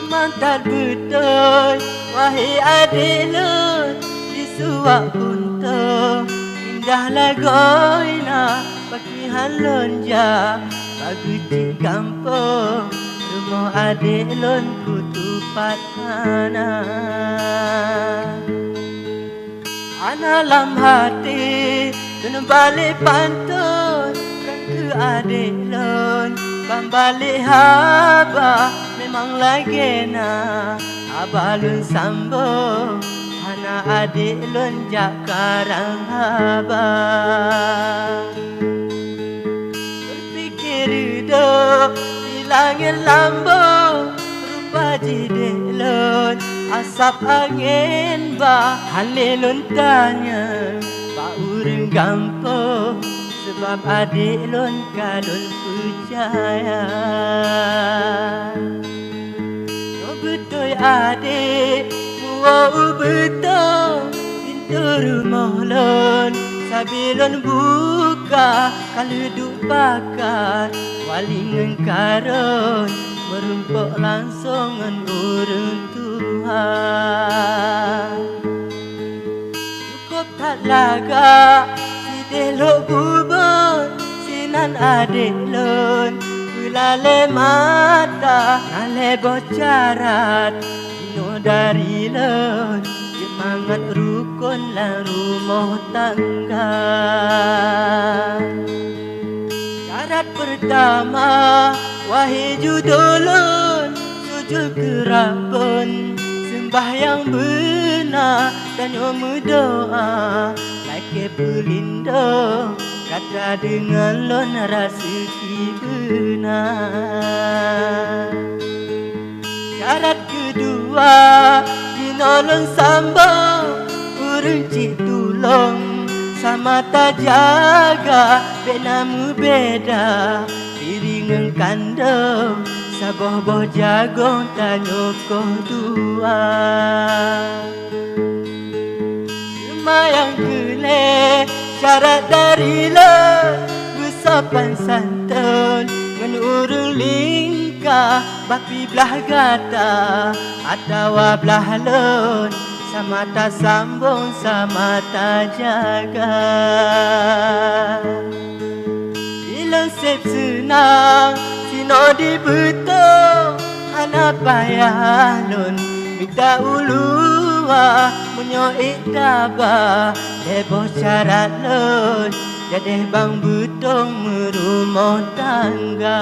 Memang tak betul, wahai adik lun, di suak punta indahlah goina bagi halun ja bagi cik kampung rumah adik lun kutupat ana lam hati dan balik pantun kan ke adik lun balik haba memang lagi na abalun sambung ana adik lun jak karang haba berfikir hidup di langit lambung rupa jidek lun asap angin bah halilun tanya pak urang gampang sebab adik lun kalun percaya. Oh betul adik, muau betul pintu rumah lun sabilun buka kalau duk pakar walingan karun merumpuk langsung ngan urang Tuhan. Cukup tak laga delok bubur sinan adik lun kulale mata nale bocarat dino dari lun semangat rukun lah rumah tangga. Syarat pertama wahai judulun sujud kerabun sembahyang benar dan doa ke pelindung kata dengan lon rasa benar. Syarat kedua dinolong sambung urang cik tulung sama tak jaga benamu beda piringan kandung saboh-boh jagung tanyokoh dua. Yang kele syarat dari lo bersopan santun ngan urang lingkah bapi belah gata atau belah lun sama ta sambung sama ta jaga. Ilon sep senang sino di betul anak payah lun minta ulua munyo itaba debo syarat lun jadi bang butong merumah tangga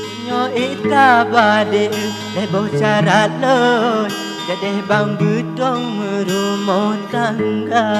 munyo itaba debo syarat lun jadi bang butong merumah tangga.